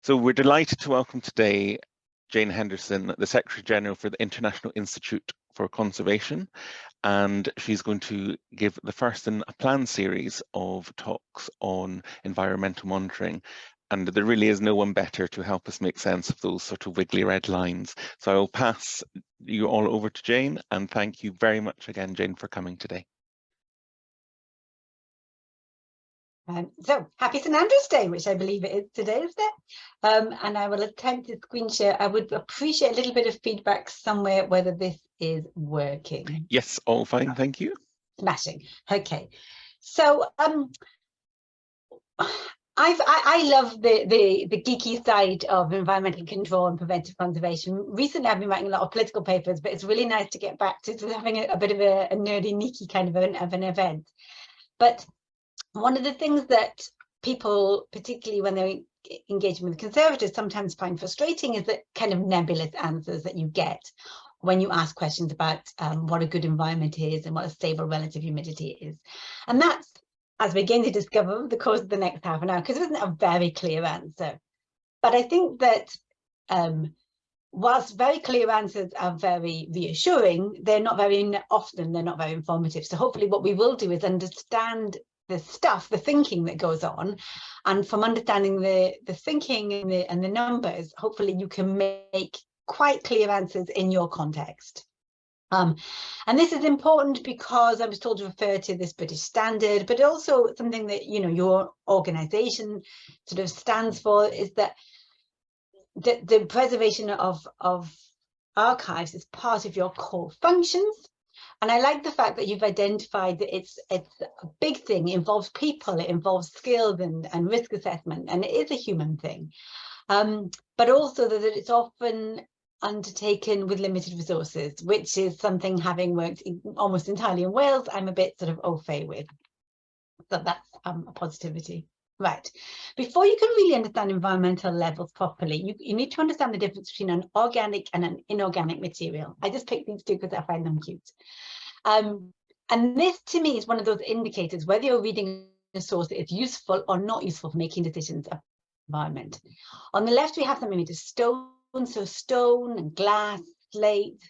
So we're delighted to welcome today Jane Henderson, the Secretary General for the International Institute for Conservation, and she's going to give the first in a planned series of talks on environmental monitoring. And there really is no one better to help us make sense of those sort of wiggly red lines. So I will pass you all over to Jane, and thank you very much again, Jane, for coming today. So happy St Andrew's Day, which I believe it is today, isn't it? And I will attempt to screen share. I would appreciate a little bit of feedback somewhere whether this is working. Yes, all fine, thank you. Smashing. Okay. So I love the geeky side of environmental control and preventive conservation. Recently, I've been writing a lot of political papers, but it's really nice to get back to having a bit of a nerdy, geeky kind of an event. But one of the things that people, particularly when they're engaging with conservators, sometimes find frustrating is the kind of nebulous answers that you get when you ask questions about what a good environment is and what a stable relative humidity is. And that's, as we begin to discover over the course of the next half an hour, because it isn't a very clear answer. But I think that whilst very clear answers are very reassuring, they're not very informative. So hopefully what we will do is understand the stuff, the thinking that goes on, and from understanding the thinking and the numbers, hopefully you can make quite clear answers in your context. And this is important because I was told to refer to this British standard, but also something that your organisation sort of stands for is that the preservation of archives is part of your core functions. And I like the fact that you've identified that it's a big thing. It involves people, it involves skills and risk assessment, and it is a human thing. But also that it's often undertaken with limited resources, which is something, having worked almost entirely in Wales, I'm a bit sort of au fait with. So that's a positivity. Right. Before you can really understand environmental levels properly, you need to understand the difference between an organic and an inorganic material. I just picked these two because I find them cute. And this, to me, is one of those indicators whether you're reading a source that is useful or not useful for making decisions about environment. On the left, we have something made of stone, so stone and glass, slate,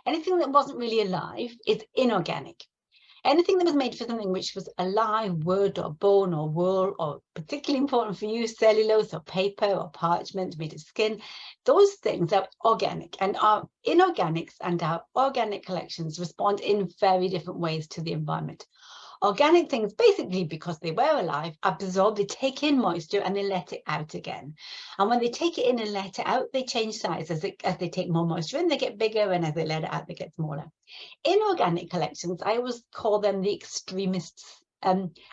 anything that wasn't really alive is inorganic. Anything that was made for something which was alive, wood or bone or wool, or particularly important for you, cellulose or paper or parchment made of skin, those things are organic. And our inorganics and our organic collections respond in very different ways to the environment. Organic things, basically because they were alive, absorb, they take in moisture and they let it out again. And when they take it in and let it out, they change size as they take more moisture in, they get bigger, and as they let it out, they get smaller. Inorganic collections, I always call them the extremists.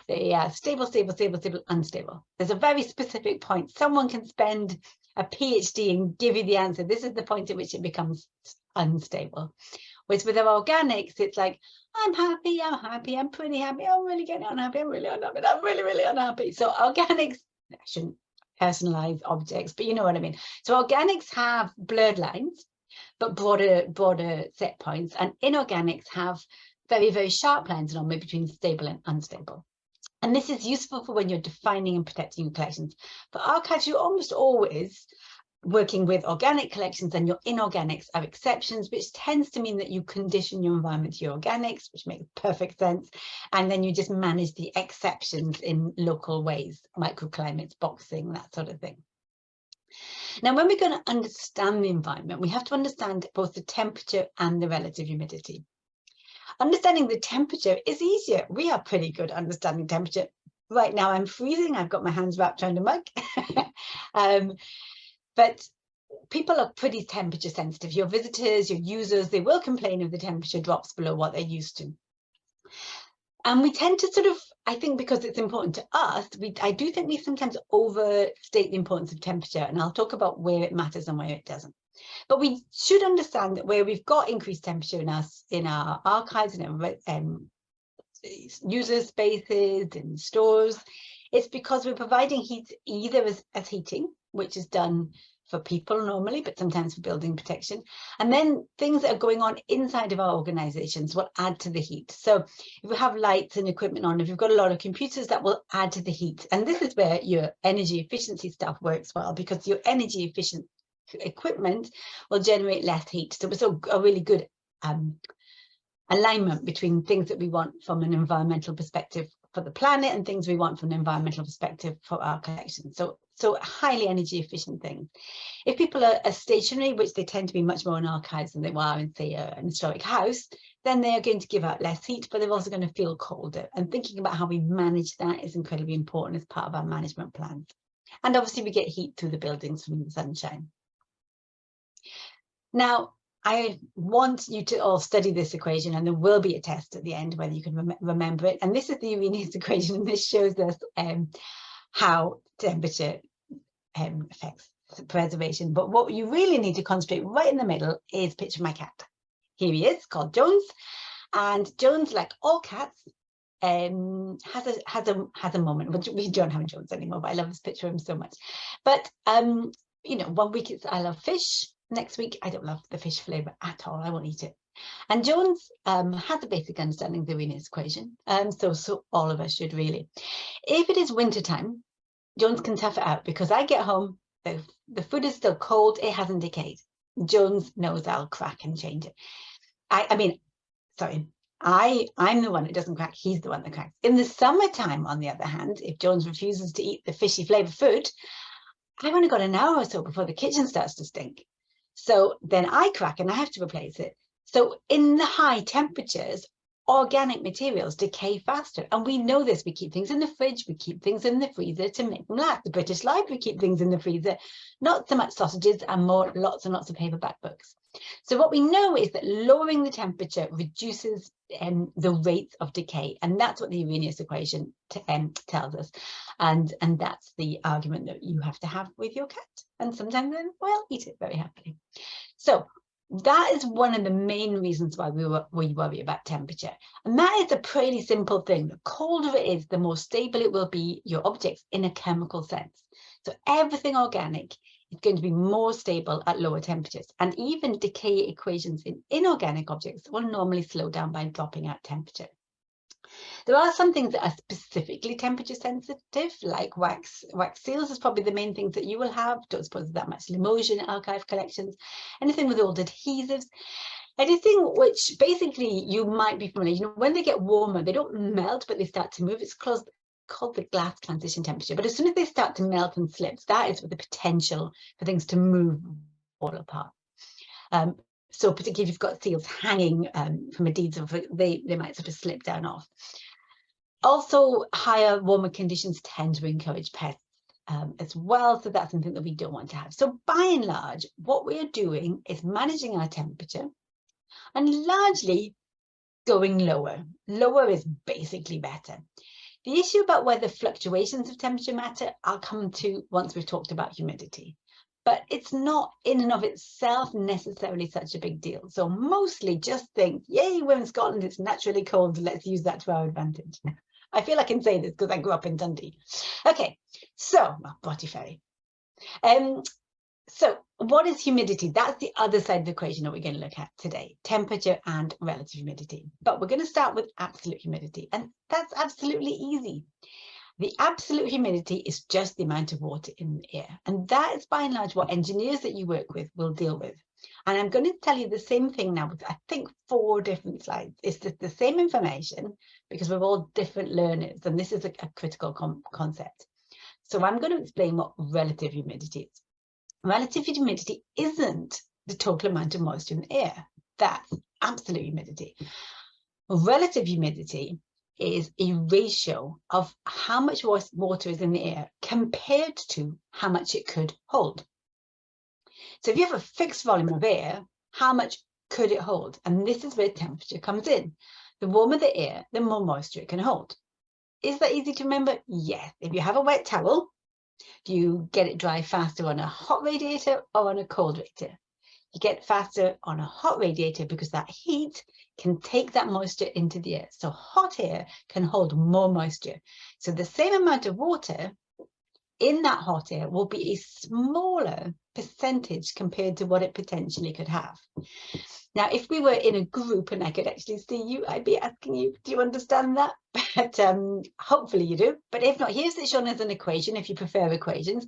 They are stable, stable, stable, stable, unstable. There's a very specific point. Someone can spend a PhD and give you the answer. This is the point at which it becomes unstable. Whereas with our organics, it's like, I'm happy, I'm pretty happy, I'm really getting unhappy, I'm really unhappy, I'm really, really unhappy. So organics, I shouldn't personalize objects, but you know what I mean. So organics have blurred lines, but broader set points, and inorganics have very, very sharp lines normally between stable and unstable. And this is useful for when you're defining and protecting your collections. For archives, you're almost always working with organic collections, and your inorganics are exceptions, which tends to mean that you condition your environment to your organics, which makes perfect sense. And then you just manage the exceptions in local ways, microclimates, boxing, that sort of thing. Now, when we're going to understand the environment, we have to understand both the temperature and the relative humidity. Understanding the temperature is easier. We are pretty good at understanding temperature. Right now, I'm freezing. I've got my hands wrapped around a mug. But people are pretty temperature sensitive. Your visitors, your users, they will complain if the temperature drops below what they're used to. And we tend to sort of, I think because it's important to us, I do think we sometimes overstate the importance of temperature. And I'll talk about where it matters and where it doesn't. But we should understand that where we've got increased temperature in our archives, in our user spaces, in stores, it's because we're providing heat either as heating, which is done for people normally, but sometimes for building protection. And then things that are going on inside of our organizations will add to the heat. So if we have lights and equipment on, if you've got a lot of computers, that will add to the heat. And this is where your energy efficiency stuff works well, because your energy efficient equipment will generate less heat. So it's a really good alignment between things that we want from an environmental perspective for the planet and things we want from an environmental perspective for our collection. So highly energy efficient things. If people are stationary, which they tend to be much more in archives than they are in, say, an historic house, then they are going to give out less heat, but they're also going to feel colder. And thinking about how we manage that is incredibly important as part of our management plans. And obviously we get heat through the buildings from the sunshine. Now, I want you to all study this equation, and there will be a test at the end whether you can remember it. And this is the Uranus equation, and this shows us how temperature affects preservation. But what you really need to concentrate right in the middle is picture my cat. Here he is, called Jones, and Jones, like all cats, has a moment. Which we don't have Jones anymore, but I love this picture of him so much. But you know, 1 week it's I love fish. Next week, I don't love the fish flavour at all. I won't eat it. And Jones has a basic understanding of the Uranus equation. So all of us should really. If it is winter time, Jones can tough it out, because I get home, the food is still cold, it hasn't decayed. Jones knows I'll crack and change it. I'm the one that doesn't crack, he's the one that cracks. In the summertime, on the other hand, if Jones refuses to eat the fishy flavoured food, I've only got an hour or so before the kitchen starts to stink. So then I crack and I have to replace it. So in the high temperatures, organic materials decay faster. And we know this. We keep things in the fridge, we keep things in the freezer to make them last. The British Library keep things in the freezer, not so much sausages and more, lots and lots of paperback books. So what we know is that lowering the temperature reduces the rates of decay. And that's what the Uranus equation tells us. And that's the argument that you have to have with your cat. And sometimes then, well, eat it very happily. So that is one of the main reasons why we worry about temperature. And that is a pretty simple thing. The colder it is, the more stable it will be, your objects, in a chemical sense. So everything organic is going to be more stable at lower temperatures. And even decay equations in inorganic objects will normally slow down by dropping out temperature. There are some things that are specifically temperature sensitive, like wax seals is probably the main things that you will have. Don't suppose that much Limoges in archive collections. Anything with old adhesives. Anything which basically you might be familiar, you know, when they get warmer, they don't melt, but they start to move. It's called the glass transition temperature. But as soon as they start to melt and slip, that is with the potential for things to move all apart. So particularly if you've got seals hanging from adhesive, they might sort of slip down off. Also, higher, warmer conditions tend to encourage pests as well. So that's something that we don't want to have. So by and large, what we are doing is managing our temperature and largely going lower. Lower is basically better. The issue about whether fluctuations of temperature matter, I'll come to once we've talked about humidity. But it's not in and of itself necessarily such a big deal. So mostly just think, yay, we're in Scotland, it's naturally cold, let's use that to our advantage. I feel I can say this because I grew up in Dundee. Okay, so, Botty Ferry. So what is humidity? That's the other side of the equation that we're going to look at today, temperature and relative humidity. But we're going to start with absolute humidity, and that's absolutely easy. The absolute humidity is just the amount of water in the air. And that is by and large what engineers that you work with will deal with. And I'm going to tell you the same thing now with, I think, 4 different slides. It's the same information because we're all different learners. And this is a critical concept. So I'm going to explain what relative humidity is. Relative humidity isn't the total amount of moisture in the air. That's absolute humidity. Relative humidity is a ratio of how much water is in the air compared to how much it could hold. So if you have a fixed volume of air, how much could it hold? And this is where temperature comes in. The warmer the air, the more moisture it can hold. Is that easy to remember? Yes. If you have a wet towel, do you get it dry faster on a hot radiator or on a cold radiator? You get faster on a hot radiator because that heat can take that moisture into the air. So hot air can hold more moisture. So the same amount of water in that hot air will be a smaller percentage compared to what it potentially could have. Now, if we were in a group and I could actually see you, I'd be asking you, do you understand that? But hopefully you do. But if not, here's it shown as an equation, if you prefer equations.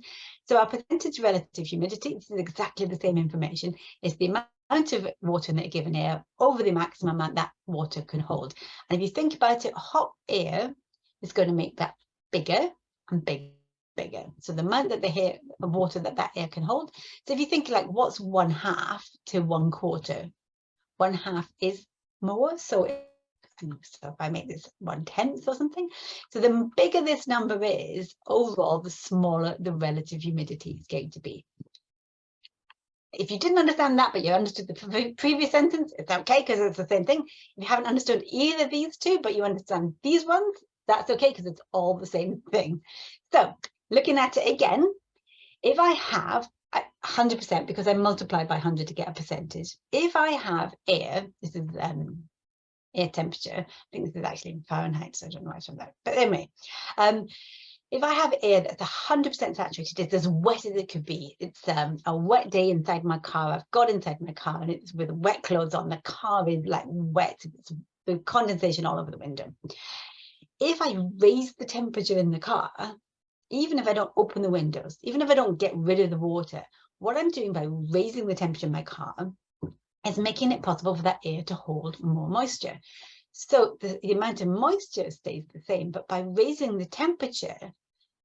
So our percentage relative humidity, this is exactly the same information, is the amount of water in a given air over the maximum amount that water can hold. And if you think about it, hot air is going to make that bigger and bigger. So the amount that the air of water that air can hold. So if you think like what's 1/2 to 1/4, 1/2 is more. So if I make this 1/10 or something, so the bigger this number is, overall, the smaller the relative humidity is going to be. If you didn't understand that, but you understood the previous sentence, it's okay, because it's the same thing. If you haven't understood either of these two, but you understand these ones, that's okay, because it's all the same thing. So looking at it again, if I have 100%, because I multiply by 100 to get a percentage, if I have air, this is air temperature, I think this is actually in Fahrenheit, so I don't know why it's from that, but anyway, if I have air that's 100% saturated, it's as wet as it could be. It's a wet day inside my car. I've got inside my car and it's with wet clothes on. The car is like wet. It's with condensation all over the window. If I raise the temperature in the car, even if I don't open the windows, even if I don't get rid of the water, what I'm doing by raising the temperature in my car is making it possible for that air to hold more moisture. So the amount of moisture stays the same, but by raising the temperature,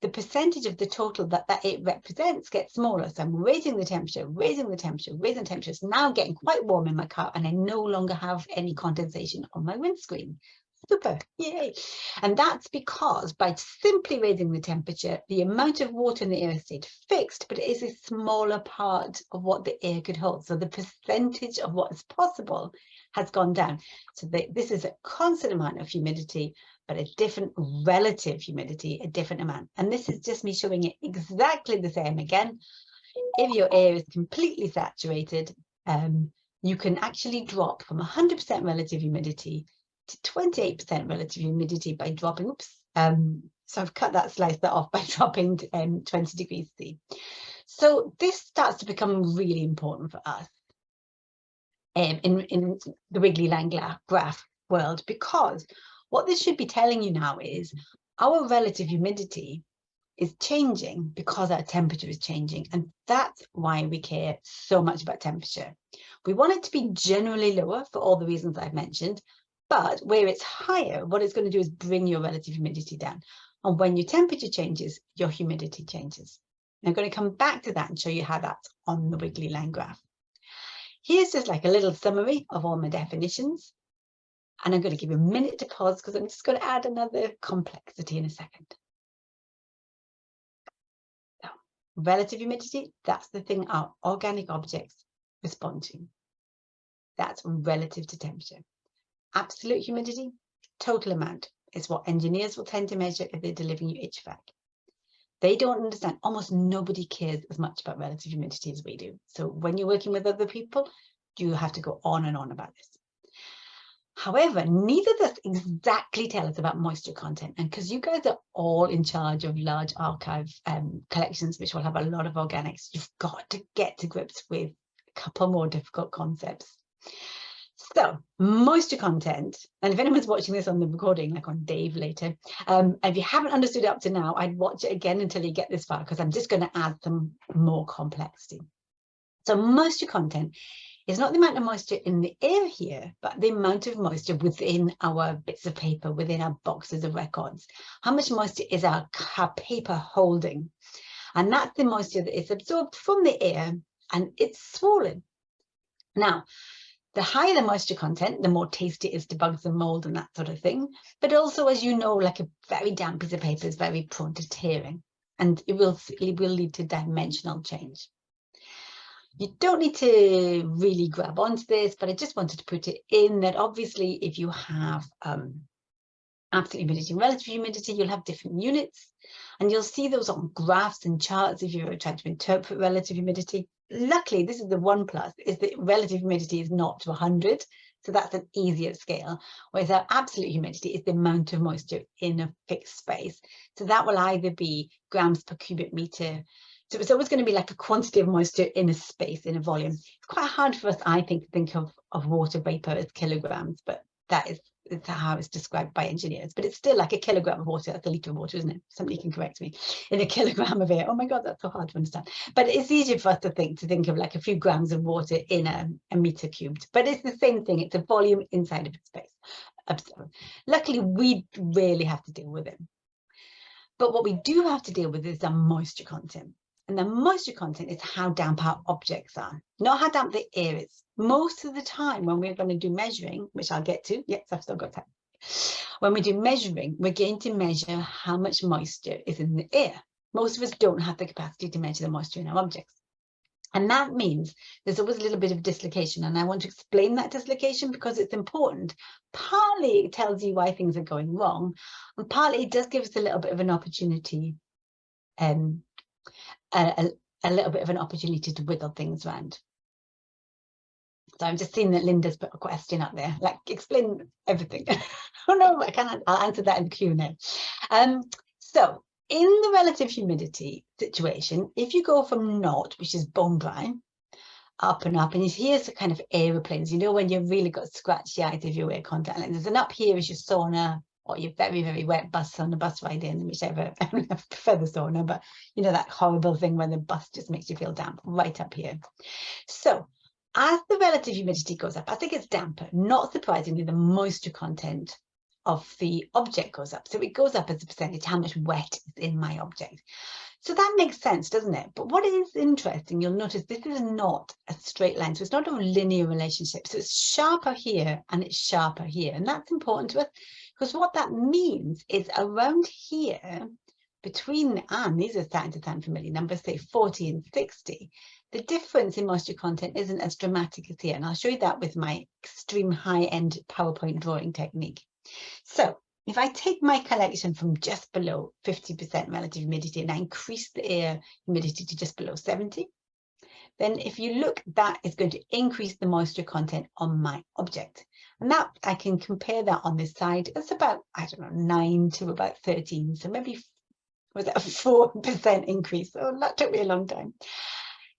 the percentage of the total that it represents gets smaller. So I'm raising the temperature, raising the temperature, raising the temperature. It's now getting quite warm in my car, and I no longer have any condensation on my windscreen. Super, yay. And that's because by simply raising the temperature, the amount of water in the air stayed fixed, but it is a smaller part of what the air could hold. So the percentage of what is possible has gone down. So this is a constant amount of humidity, but a different relative humidity, a different amount. And this is just me showing it exactly the same again. If your air is completely saturated, you can actually drop from 100% relative humidity to 28% relative humidity by dropping, so I've cut that slice off by dropping 20 degrees C. So this starts to become really important for us in the Wiggly Language graph world, because what this should be telling you now is our relative humidity is changing because our temperature is changing, and that's why we care so much about temperature. We want it to be generally lower for all the reasons I've mentioned, but where it's higher, what it's going to do is bring your relative humidity down. And when your temperature changes, your humidity changes. And I'm going to come back to that and show you how that's on the Wiggly Line graph. Here's just like a little summary of all my definitions. And I'm going to give you a minute to pause because I'm just going to add another complexity in a second. Now, relative humidity, that's the thing our organic objects respond to. That's relative to temperature. Absolute humidity, total amount, is what engineers will tend to measure if they're delivering you HVAC. They don't understand, almost nobody cares as much about relative humidity as we do. So when you're working with other people, you have to go on and on about this. However, neither does exactly tell us about moisture content. And because you guys are all in charge of large archive collections, which will have a lot of organics, you've got to get to grips with a couple more difficult concepts. So moisture content, and if anyone's watching this on the recording, like on Dave later, if you haven't understood it up to now, I'd watch it again until you get this far, because I'm just going to add some more complexity. So moisture content is not the amount of moisture in the air here, but the amount of moisture within our bits of paper, within our boxes of records. How much moisture is our paper holding? And that's the moisture that is absorbed from the air, and it's swollen. Now, the higher the moisture content, the more tasty it is to bugs and mold and that sort of thing. But also, as you know, like a very damp piece of paper is very prone to tearing, and it will lead to dimensional change. You don't need to really grab onto this, but I just wanted to put it in that obviously if you have absolute humidity and relative humidity, you'll have different units, and you'll see those on graphs and charts if you're trying to interpret relative humidity. luckily, this is the one plus, is that relative humidity is not to 100. So that's an easier scale, whereas our absolute humidity is the amount of moisture in a fixed space. So that will either be grams per cubic meter. So it's always going to be like a quantity of moisture in a space, in a volume. It's quite hard for us, I think, to think of water vapor as kilograms, but that is how it's described by engineers. But it's still like a kilogram of water. That's a litre of water, isn't it? Somebody can correct me. In a kilogram of air. Oh my God, that's so hard to understand. But it's easier for us to think of like a few grams of water in a meter cubed. But it's the same thing. It's a volume inside of a space. Luckily, we rarely have to deal with it. But what we do have to deal with is the moisture content. And the moisture content is how damp our objects are, not how damp the air is. Most of the time when we're going to do measuring, which I'll get to, yes, I've still got time. When we do measuring, we're going to measure how much moisture is in the air. Most of us don't have the capacity to measure the moisture in our objects. And that means there's always a little bit of dislocation. And I want to explain that dislocation because it's important. Partly it tells you why things are going wrong, and partly it does give us a little bit of an opportunity, a little bit of an opportunity to wiggle things around. So I'm just seeing that Linda's put a question up there, like explain everything. Oh no, I'll answer that in the Q&A. So in the relative humidity situation, if you go from naught, which is bone dry, up and up, and here's the kind of aeroplanes, you know, when you've really got scratchy eyes if you wear contact lenses, and up here is your sauna, or your very, very wet bus on the bus ride in, whichever. I prefer the sauna, but you know, that horrible thing when the bus just makes you feel damp, right up here. So as the relative humidity goes up, as it gets damper, not surprisingly, the moisture content of the object goes up. So it goes up as a percentage, how much wet is in my object. So that makes sense, doesn't it? But what is interesting, you'll notice this is not a straight line. So it's not a linear relationship. So it's sharper here and it's sharper here. And that's important to us because what that means is around here, between, and these are starting to sound familiar, numbers say 40 and 60, the difference in moisture content isn't as dramatic as here. And I'll show you that with my extreme high-end PowerPoint drawing technique. So if I take my collection from just below 50% relative humidity and I increase the air humidity to just below 70, then if you look, that is going to increase the moisture content on my object. And that I can compare that on this side. It's about, I don't know, 9 to about 13. So maybe was that a 4% increase? Oh, that took me a long time.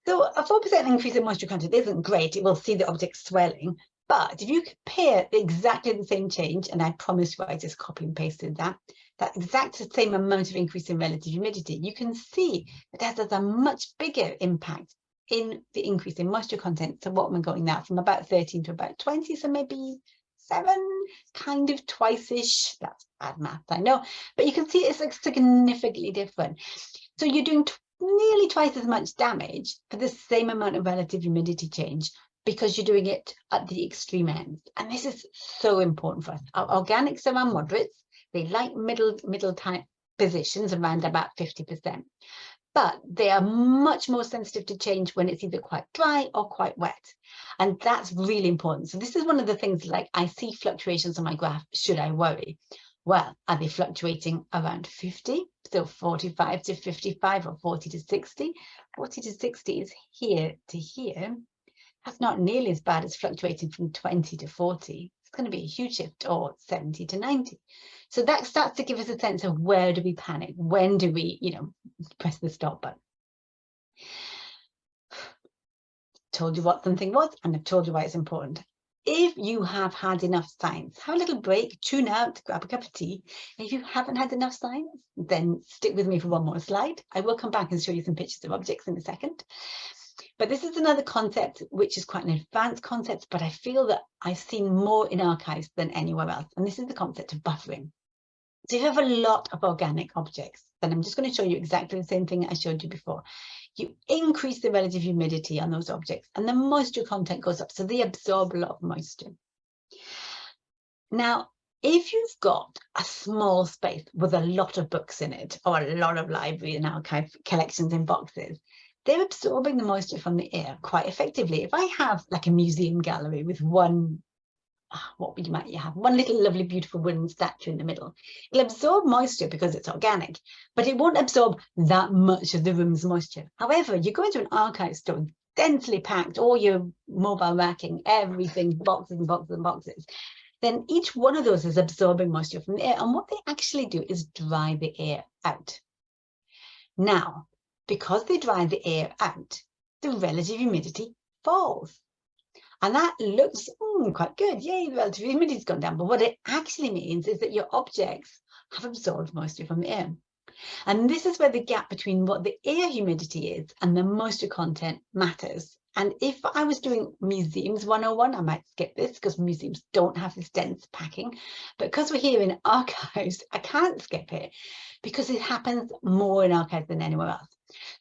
So a 4% increase in moisture content isn't great. It will see the object swelling. But if you compare exactly the same change, and I promise you I just copy and pasted that exact same amount of increase in relative humidity, you can see that has a much bigger impact in the increase in moisture content. So what am I going now? From about 13 to about 20, so maybe 7, kind of twice-ish. That's bad math, I know. But you can see it's like significantly different. So you're doing nearly twice as much damage for the same amount of relative humidity change, because you're doing it at the extreme ends. And this is so important for us. Our organics are our moderates. They like middle type positions around about 50%. But they are much more sensitive to change when it's either quite dry or quite wet. And that's really important. So this is one of the things, like I see fluctuations on my graph. Should I worry? Well, are they fluctuating around 50? So 45 to 55 or 40 to 60? 40 to 60 is here to here. That's not nearly as bad as fluctuating from 20 to 40. It's going to be a huge shift, or 70 to 90. So that starts to give us a sense of where do we panic? When do we, press the stop button? Told you what something was, and I've told you why it's important. If you have had enough science, have a little break, tune out, grab a cup of tea. If you haven't had enough science, then stick with me for one more slide. I will come back and show you some pictures of objects in a second. But this is another concept, which is quite an advanced concept, but I feel that I've seen more in archives than anywhere else. And this is the concept of buffering. So if you have a lot of organic objects, then I'm just going to show you exactly the same thing I showed you before. You increase the relative humidity on those objects and the moisture content goes up. So they absorb a lot of moisture. Now, if you've got a small space with a lot of books in it, or a lot of library and archive collections in boxes, they're absorbing the moisture from the air quite effectively. If I have like a museum gallery with one, one little lovely beautiful wooden statue in the middle, it'll absorb moisture because it's organic, but it won't absorb that much of the room's moisture. However, you go into an archive store, densely packed, all your mobile racking, everything, boxes and boxes and boxes, then each one of those is absorbing moisture from the air. And what they actually do is dry the air out. Now, because they dry the air out, the relative humidity falls. And that looks quite good. Yay, the relative humidity's gone down. But what it actually means is that your objects have absorbed moisture from the air. And this is where the gap between what the air humidity is and the moisture content matters. And if I was doing museums 101, I might skip this because museums don't have this dense packing. But because we're here in archives, I can't skip it because it happens more in archives than anywhere else.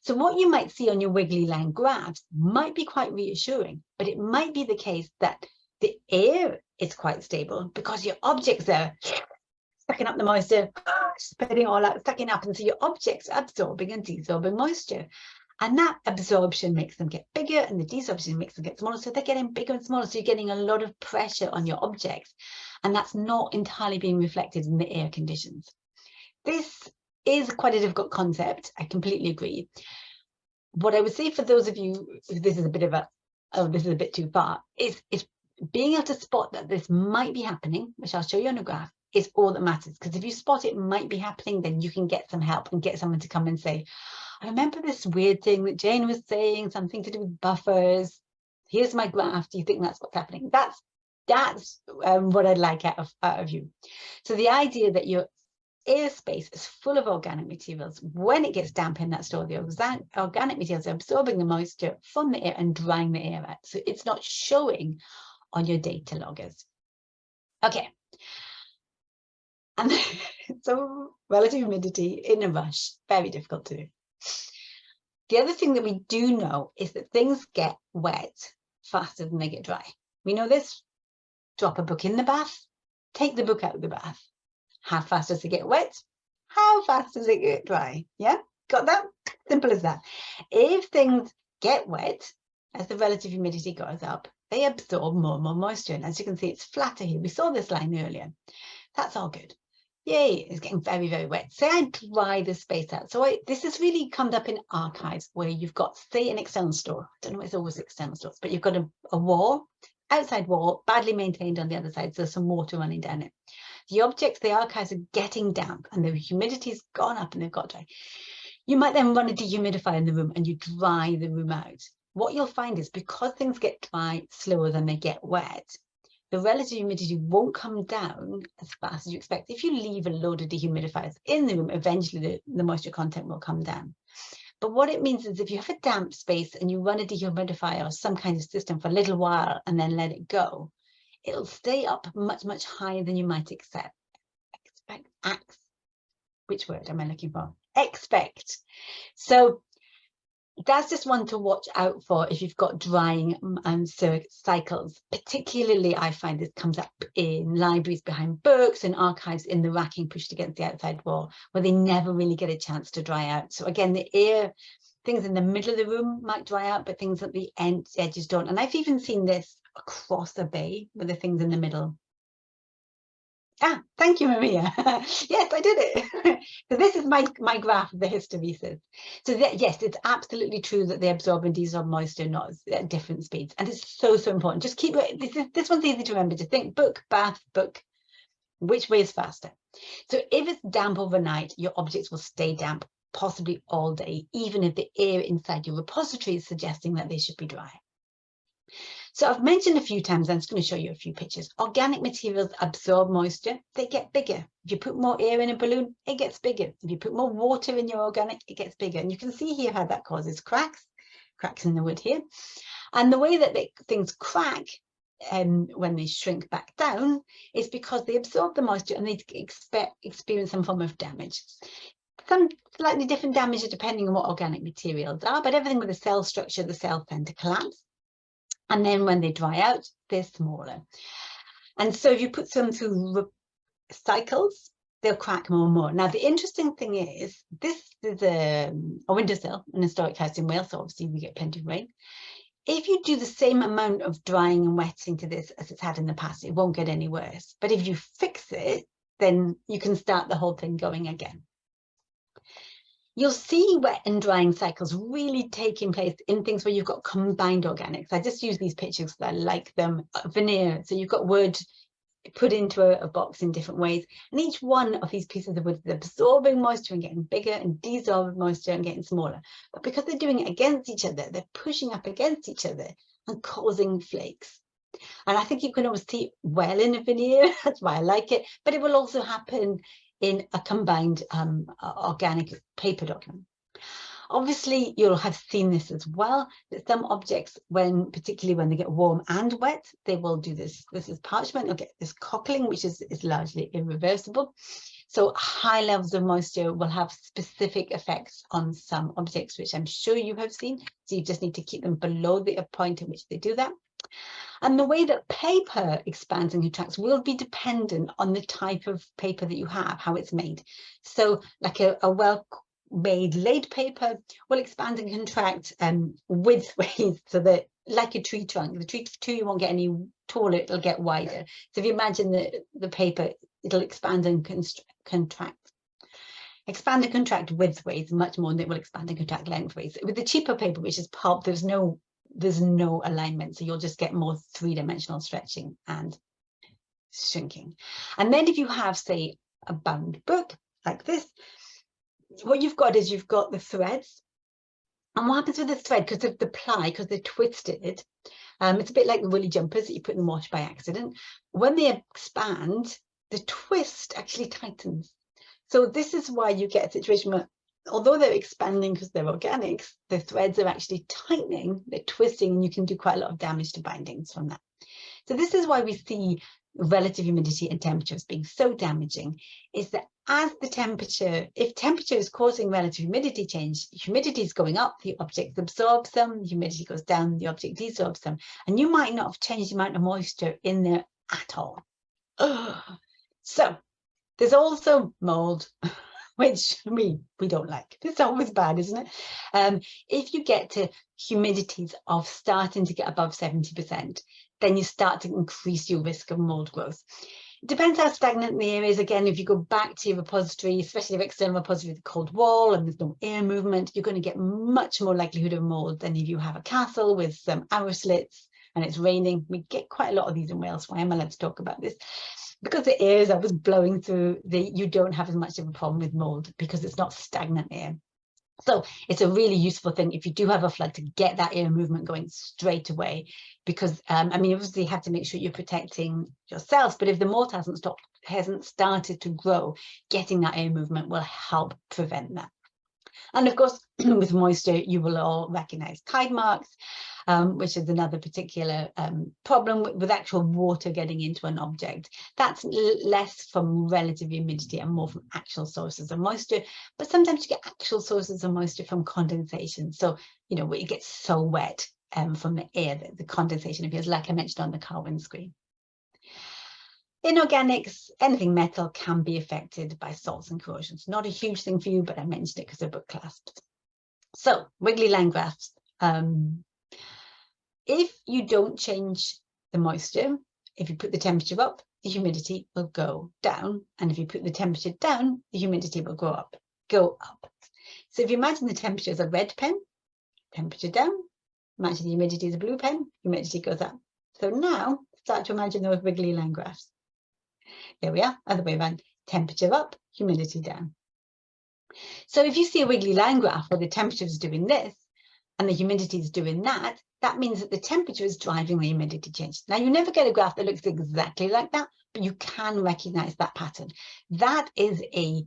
So what you might see on your Wiggly Line graphs might be quite reassuring, but it might be the case that the air is quite stable because your objects are sucking up the moisture, spitting all out, sucking up, and so your objects are absorbing and desorbing moisture. And that absorption makes them get bigger and the desorption makes them get smaller. So they're getting bigger and smaller. So you're getting a lot of pressure on your objects. And that's not entirely being reflected in the air conditions. This is quite a difficult concept. I completely agree. What I would say for those of you, if this is a bit of a, oh, this is a bit too far, is being able to spot that this might be happening, which I'll show you on a graph, is all that matters. Because if you spot it might be happening, then you can get some help and get someone to come and say, I remember this weird thing that Jane was saying, something to do with buffers. Here's my graph. Do you think that's what's happening? That's what I'd like out of you. So the idea that your airspace is full of organic materials. When it gets damp in that store, the organic materials are absorbing the moisture from the air and drying the air out. So it's not showing on your data loggers. Okay. And so relative humidity in a rush, very difficult to do. The other thing that we do know is that things get wet faster than they get dry. We know this. Drop a book in the bath, take the book out of the bath. How fast does it get wet? How fast does it get dry? Yeah, got that? Simple as that. If things get wet, as the relative humidity goes up, they absorb more and more moisture. And as you can see, it's flatter here. We saw this line earlier. That's all good. Yay, it's getting very, very wet. Say I dry the space out. So this has really come up in archives where you've got, say, an external store. I don't know, it's always external stores, but you've got a wall, outside wall, badly maintained on the other side. So there's some water running down it. The objects, the archives are getting damp and the humidity's gone up and they've got dry. You might then run a dehumidifier in the room and you dry the room out. What you'll find is because things get dry slower than they get wet, the relative humidity won't come down as fast as you expect. If you leave a load of dehumidifiers in the room, eventually the moisture content will come down. But what it means is if you have a damp space and you run a dehumidifier or some kind of system for a little while and then let it go, it'll stay up much, much higher than you might expect. Which word am I looking for? Expect. So that's just one to watch out for if you've got drying cycles. Particularly, I find this comes up in libraries behind books and archives in the racking pushed against the outside wall, where they never really get a chance to dry out. So again, the air, things in the middle of the room might dry out, but things at the edges don't. And I've even seen this across a bay with the things in the middle. Ah, thank you, Maria. Yes, I did it. So this is my graph of the hysteresis. So yes, it's absolutely true that they absorb and desorb moisture not at different speeds. And it's so, so important. Just keep it. This one's easy to remember. To think book, bath, book. Which way is faster? So if it's damp overnight, your objects will stay damp, possibly all day, even if the air inside your repository is suggesting that they should be dry. So I've mentioned a few times, I'm just going to show you a few pictures. Organic materials absorb moisture, they get bigger. If you put more air in a balloon, it gets bigger. If you put more water in your organic, it gets bigger. And you can see here how that causes cracks in the wood here. And the way that things crack when they shrink back down is because they absorb the moisture and they experience some form of damage. Some slightly different damage depending on what organic materials are, but everything with a cell structure, the cells tend to collapse. And then when they dry out, they're smaller. And so if you put them through cycles, they'll crack more and more. Now, the interesting thing is, this is a windowsill, an historic house in Wales, so obviously we get plenty of rain. If you do the same amount of drying and wetting to this as it's had in the past, it won't get any worse. But if you fix it, then you can start the whole thing going again. You'll see wet and drying cycles really taking place in things where you've got combined organics. I just use these pictures because I like them. Veneer, so you've got wood put into a box in different ways, and each one of these pieces of wood is absorbing moisture and getting bigger, and dissolving moisture and getting smaller. But because they're doing it against each other, they're pushing up against each other and causing flakes. And I think you can always see it well in a veneer. That's why I like it. But it will also happen in a combined organic paper document. Obviously, you'll have seen this as well, that some objects, particularly when they get warm and wet, they will do this. This is parchment. You'll get this cockling, which is largely irreversible. So high levels of moisture will have specific effects on some objects, which I'm sure you have seen. So you just need to keep them below the point at which they do that. And the way that paper expands and contracts will be dependent on the type of paper that you have, how it's made. So like a well-made laid paper will expand and contract widthways, so that like a tree trunk, the tree won't get any taller, it'll get wider. So if you imagine the paper, it'll expand and contract. Expand and contract widthways much more than it will expand and contract lengthways. With the cheaper paper, which is pulp, there's no alignment, so you'll just get more three-dimensional stretching and shrinking. And then if you have, say, a bound book like this, what you've got is you've got the threads. And what happens with the thread, because of the ply, because they're twisted, it's a bit like the woolly jumpers that you put in the wash by accident. When they expand, the twist actually tightens. So this is why you get a situation where, although they're expanding because they're organics, the threads are actually tightening, they're twisting, and you can do quite a lot of damage to bindings from that. So this is why we see relative humidity and temperatures being so damaging, is that as the temperature, if temperature is causing relative humidity change, humidity is going up, the object absorbs some, humidity goes down, the object desorbs some, and you might not have changed the amount of moisture in there at all. So there's also mold, which we don't like. It's always bad, isn't it? If you get to humidities of starting to get above 70%, then you start to increase your risk of mold growth. It depends how stagnant the area is. Again, if you go back to your repository, especially if external repository with a cold wall and there's no air movement, you're going to get much more likelihood of mold than if you have a castle with some arrow slits and it's raining. We get quite a lot of these in Wales. Why am I allowed to talk about this? Because the air is always blowing through, you don't have as much of a problem with mold because it's not stagnant air. So it's a really useful thing if you do have a flood to get that air movement going straight away, because I mean, obviously you have to make sure you're protecting yourself, but if the mold hasn't started to grow, getting that air movement will help prevent that. And of course, with moisture, you will all recognize tide marks, which is another particular problem with actual water getting into an object. That's less from relative humidity and more from actual sources of moisture. But sometimes you get actual sources of moisture from condensation. So, you know, it gets so wet from the air that the condensation appears, like I mentioned on the car windscreen. In organics, anything metal can be affected by salts and corrosions. Not a huge thing for you, but I mentioned it because they're book classed. So, wiggly line graphs. If you don't change the moisture, if you put the temperature up, the humidity will go down. And if you put the temperature down, the humidity will go up. So if you imagine the temperature is a red pen, temperature down. Imagine the humidity is a blue pen, humidity goes up. So now, start to imagine those wiggly line graphs. There we are, other way around, temperature up, humidity down. So if you see a wiggly line graph where the temperature is doing this and the humidity is doing that, that means that the temperature is driving the humidity change. Now, you never get a graph that looks exactly like that, but you can recognize that pattern. That is a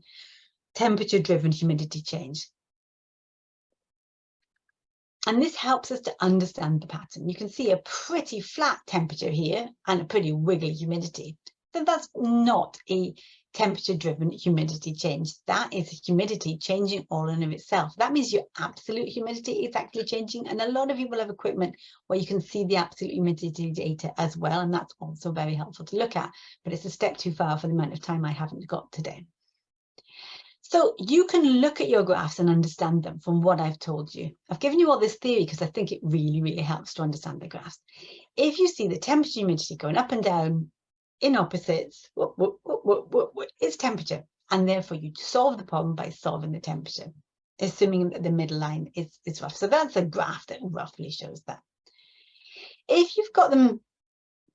temperature-driven humidity change. And this helps us to understand the pattern. You can see a pretty flat temperature here and a pretty wiggly humidity. Then that's not a temperature-driven humidity change. That is humidity changing all in of itself. That means your absolute humidity is actually changing. And a lot of people have equipment where you can see the absolute humidity data as well. And that's also very helpful to look at. But it's a step too far for the amount of time I haven't got today. So you can look at your graphs and understand them from what I've told you. I've given you all this theory because I think it really, really helps to understand the graphs. If you see the temperature humidity going up and down in opposites, it's temperature. And therefore you solve the problem by solving the temperature. assuming that the middle line is rough. So that's a graph that roughly shows that. If you've got them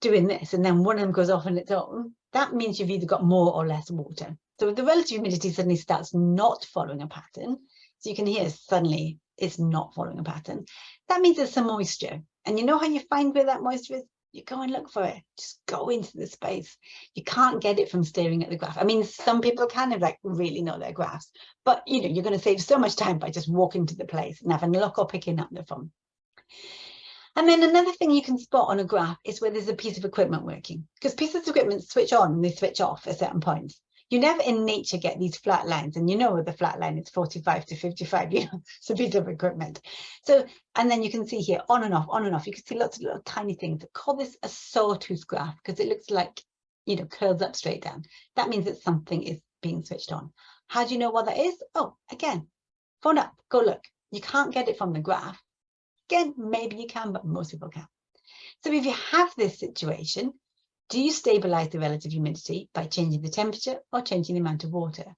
doing this and then one of them goes off on its own, that means you've either got more or less water. So if the relative humidity suddenly starts not following a pattern, so you can hear suddenly it's not following a pattern, that means there's some moisture. And you know how you find where that moisture is? You go and look for it. Just go into the space. You can't get it from staring at the graph. I mean, some people kind of like really know their graphs, but you know, you're going to save so much time by just walking to the place and having a look or picking up the phone. And then another thing you can spot on a graph is where there's a piece of equipment working, because pieces of equipment switch on and they switch off at certain points. You never in nature get these flat lines, and you know the flat line is 45 to 55, you know, it's a piece of equipment. So, and then you can see here on and off, on and off. You can see lots of little tiny things. I call this a sawtooth graph because it looks like, you know, curls up straight down. That means that something is being switched on. How do you know what that is? Oh, again, phone up, go look. You can't get it from the graph. Again, maybe you can, but most people can't. So if you have this situation, do you stabilize the relative humidity by changing the temperature or changing the amount of water?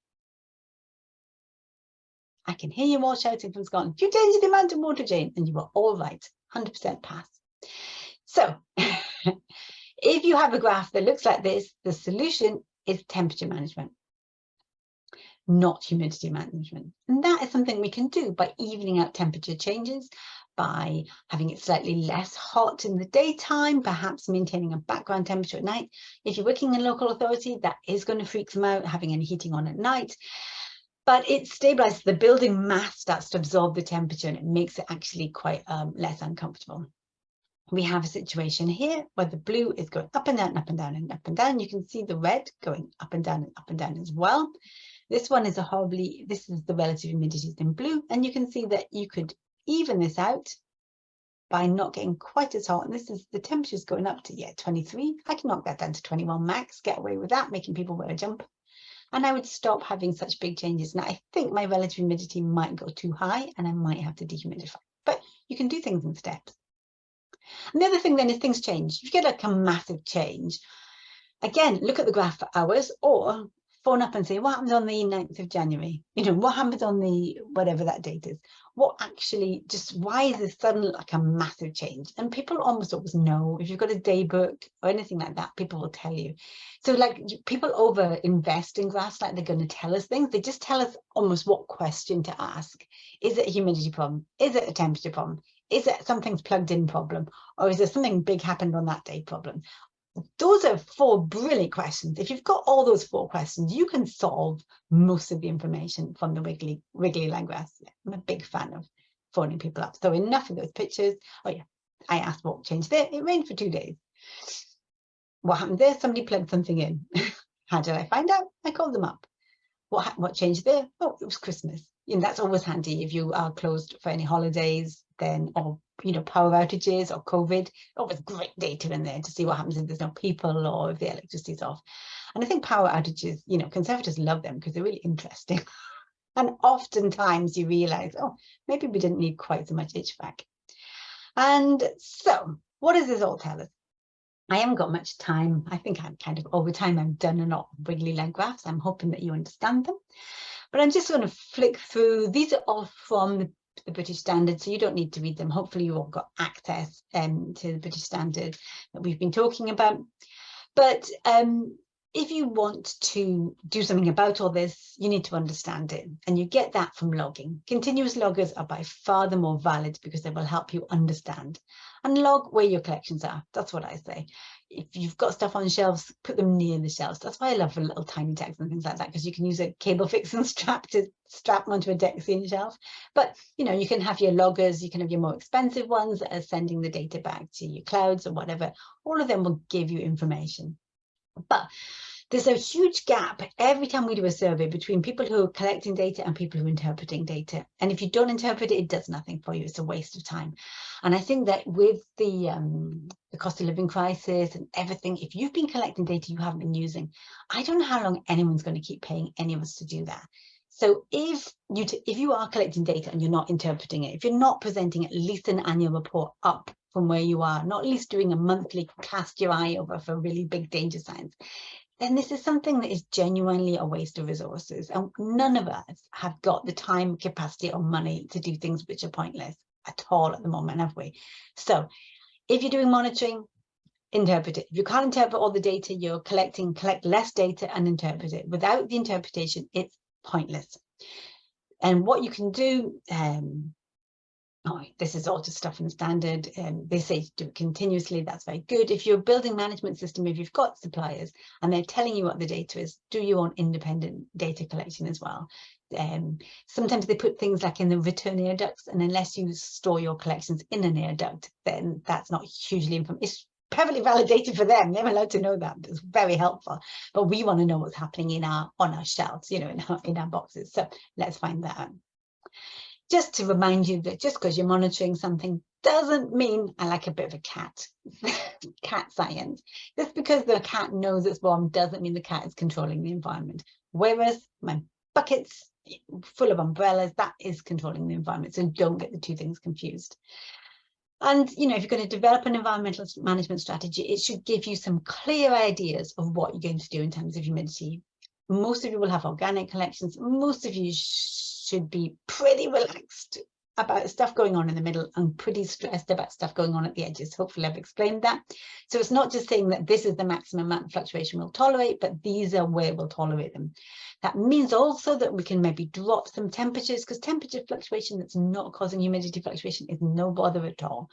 I can hear you all shouting from Scotland, you changed the amount of water, Jane, and you were all right, 100% pass. So if you have a graph that looks like this, the solution is temperature management, not humidity management. And that is something we can do by evening out temperature changes, by having it slightly less hot in the daytime, perhaps maintaining a background temperature at night. If you're working in local authority, that is going to freak them out, having any heating on at night. But it stabilizes, the building mass starts to absorb the temperature and it makes it actually quite less uncomfortable. We have a situation here where the blue is going up and down, up and down, and up and down. You can see the red going up and down as well. This one is this is the relative humidity in blue, and you can see that you could even this out by not getting quite as hot. And this is the temperature's going up to 23. I can knock that down to 21 max, get away with that, making people wear a jumper. And I would stop having such big changes. Now I think my relative humidity might go too high and I might have to dehumidify, but you can do things in steps. And the other thing then is things change. If you get like a massive change, again, look at the graph for hours or phone up and say, what happens on the 9th of January? You know, what happens on the, whatever that date is? What actually, just why is this suddenly like a massive change? And people almost always know. If you've got a day book or anything like that, people will tell you. So like people over invest in graphs, like they're going to tell us things. They just tell us almost what question to ask. Is it a humidity problem? Is it a temperature problem? Is it something's plugged in problem? Or is there something big happened on that day problem? Those are 4 brilliant questions. If you've got all those 4 questions, you can solve most of the information from the Wiggly Language. I'm a big fan of phoning people up. So enough of those pictures. Oh yeah, I asked what changed there. It rained for 2 days. What happened there? Somebody plugged something in. How did I find out? I called them up. What changed there? Oh, it was Christmas. And that's always handy if you are closed for any holidays, then, or you know, power outages or COVID. Always great data in there to see what happens if there's no people or if the electricity's off. And I think power outages, you know, conservators love them because they're really interesting. And oftentimes you realize, oh, maybe we didn't need quite so much HVAC. And so what does this all tell us? I haven't got much time. I think I'm kind of over time. I've done a lot of Wiggly Line graphs. I'm hoping that you understand them. But I'm just going to flick through. These are all from the British Standard, so you don't need to read them. Hopefully you all got access to the British Standard that we've been talking about. But if you want to do something about all this, you need to understand it. And you get that from logging. Continuous loggers are by far the more valid because they will help you understand. And log where your collections are. That's what I say. If you've got stuff on shelves, put them near the shelves. That's why I love little tiny text and things like that, because you can use a cable fixing strap to strap onto a Dexian shelf. But you know, you can have your loggers, you can have your more expensive ones that are sending the data back to your clouds or whatever. All of them will give you information. But there's a huge gap every time we do a survey between people who are collecting data and people who are interpreting data. And if you don't interpret it, it does nothing for you. It's a waste of time. And I think that with the cost of living crisis and everything, if you've been collecting data you haven't been using, I don't know how long anyone's going to keep paying any of us to do that. So if you are collecting data and you're not interpreting it, if you're not presenting at least an annual report up from where you are, not at least doing a monthly cast your eye over for really big danger signs, then this is something that is genuinely a waste of resources. And none of us have got the time, capacity, or money to do things which are pointless at all at the moment, have we? So if you're doing monitoring, interpret it. If you can't interpret all the data you're collecting, collect less data and interpret it. Without the interpretation, it's pointless. And what you can do, this is all just stuff in the standard, they say to do it continuously. That's very good. If you're a building management system, if you've got suppliers and they're telling you what the data is, do your own independent data collection as well. Sometimes they put things like in the return air ducts, and unless you store your collections in an air duct, then that's not hugely informative. It's perfectly validated for them. They're allowed to know that. It's very helpful. But we want to know what's happening on our shelves, you know, in our boxes. So let's find that out. Just to remind you that just because you're monitoring something doesn't mean, I like a bit of a cat, cat science. Just because the cat knows it's warm doesn't mean the cat is controlling the environment. Whereas my buckets full of umbrellas, that is controlling the environment. So don't get the two things confused. And, you know, if you're going to develop an environmental management strategy, it should give you some clear ideas of what you're going to do in terms of humidity. Most of you will have organic collections. Most of you should be pretty relaxed about stuff going on in the middle and pretty stressed about stuff going on at the edges. Hopefully I've explained that. So it's not just saying that this is the maximum amount of fluctuation we'll tolerate, but these are where we'll tolerate them. That means also that we can maybe drop some temperatures, because temperature fluctuation that's not causing humidity fluctuation is no bother at all.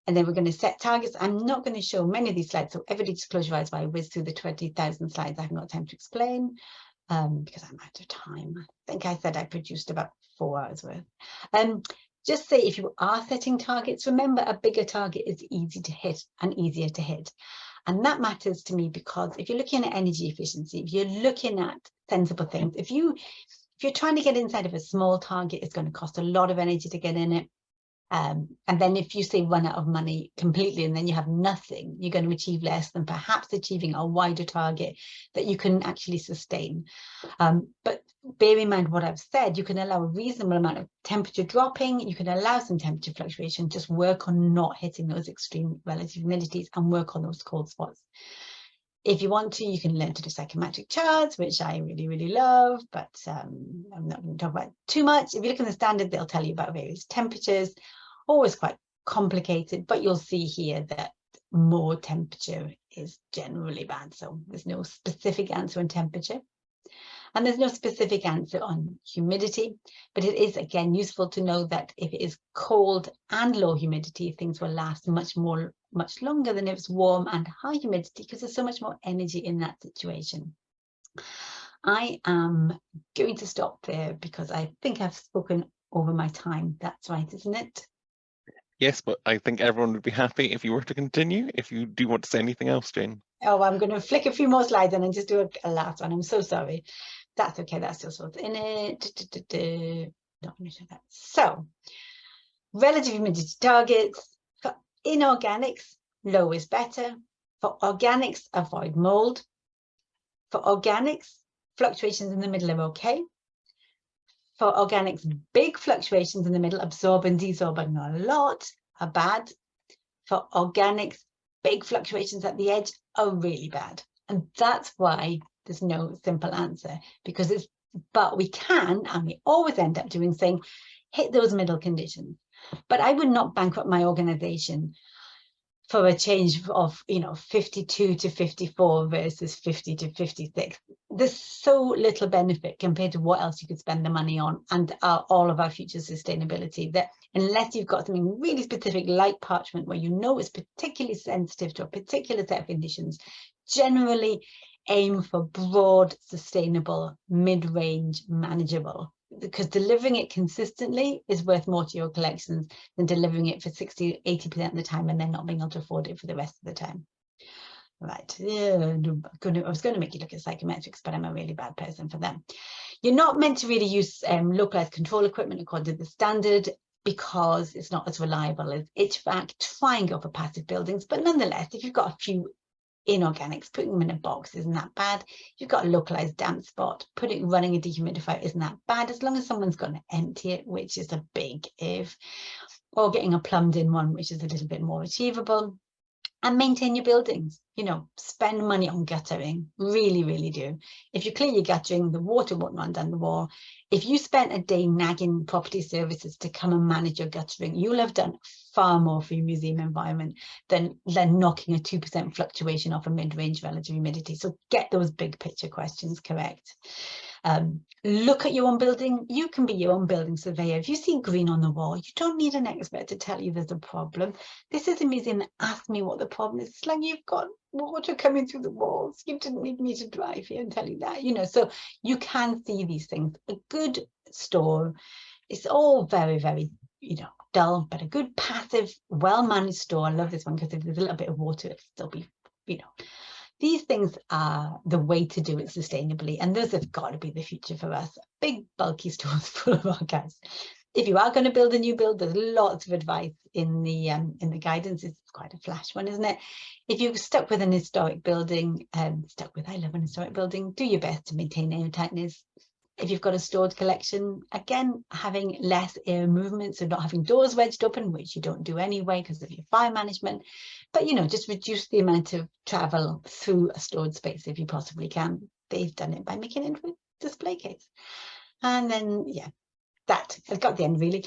And then we're going to set targets. I'm not going to show many of these slides, so everybody just close your eyes while I whiz through the 20,000 slides I haven't got time to explain, because I'm out of time. I think I said I produced about 4 hours worth. Just say if you are setting targets, remember a bigger target is easy to hit and easier to hit. And that matters to me because if you're looking at energy efficiency, if you're looking at sensible things, if you're trying to get inside of a small target, it's going to cost a lot of energy to get in it. And then if you say run out of money completely and then you have nothing, you're going to achieve less than perhaps achieving a wider target that you can actually sustain. But bear in mind what I've said, you can allow a reasonable amount of temperature dropping, you can allow some temperature fluctuation, just work on not hitting those extreme relative humidities and work on those cold spots. If you want to, you can learn to do psychometric charts, which I really, really love, but I'm not going to talk about too much. If you look in the standard, they'll tell you about various temperatures, always quite complicated, but you'll see here that more temperature is generally bad. So there's no specific answer on temperature. And there's no specific answer on humidity, but it is, again, useful to know that if it is cold and low humidity, things will last much longer than if it's warm and high humidity, because there's so much more energy in that situation. I am going to stop there because I think I've spoken over my time. That's right, isn't it? Yes, but I think everyone would be happy if you were to continue, if you do want to say anything else, Jane. Oh, I'm going to flick a few more slides and then just do a last one. I'm so sorry. That's okay. That's just what's in it. Not going to show that. So, relative humidity targets. For inorganics, low is better. For organics, avoid mold. For organics, fluctuations in the middle are okay. For organics, big fluctuations in the middle, absorb and desorbing a lot, are bad. For organics, big fluctuations at the edge are really bad. And that's why there's no simple answer, because but we can, and we always end up doing, saying, hit those middle conditions. But I would not bankrupt my organization for a change of, 52 to 54 versus 50 to 56. There's so little benefit compared to what else you could spend the money on and all of our future sustainability, that unless you've got something really specific like parchment, where you know it's particularly sensitive to a particular set of conditions, generally aim for broad, sustainable, mid-range, manageable, because delivering it consistently is worth more to your collections than delivering it for 60, 80% of the time and then not being able to afford it for the rest of the time. Right, I was going to make you look at psychometrics, but I'm a really bad person for them. You're not meant to really use localized control equipment according to the standard, because it's not as reliable as HVAC. Try and go for passive buildings, but nonetheless, if you've got a few inorganics, putting them in a box isn't that bad. You've got a localized damp spot, running a dehumidifier isn't that bad, as long as someone's going to empty it, which is a big if, or getting a plumbed in one, which is a little bit more achievable. And maintain your buildings, you know, spend money on guttering, really, really do. If you clear your guttering, the water won't run down the wall. If you spent a day nagging property services to come and manage your guttering, you'll have done far more for your museum environment than knocking a 2% fluctuation off a mid-range relative humidity. So get those big picture questions correct. Look at your own building. You can be your own building surveyor. If you see green on the wall, you don't need an expert to tell you there's a problem. This is a museum that asked me what the problem is. It's like, you've got water coming through the walls. You didn't need me to drive here and tell you that, you know. So you can see these things. A good store, it's all very, very, you know, dull, but a good passive, well-managed store. I love this one because if there's a little bit of water, it'll still be, you know. These things are the way to do it sustainably, and those have got to be the future for us. Big, bulky stores full of archives. If you are going to build a new build, there's lots of advice in the guidance. It's quite a flash one, isn't it? If you're stuck with an historic building, I love an historic building, do your best to maintain air tightness. If you've got a stored collection, again, having less air movement, so not having doors wedged open, which you don't do anyway because of your fire management. But, you know, just reduce the amount of travel through a stored space if you possibly can. They've done it by making it into a display case. And then, yeah, I've got the end really.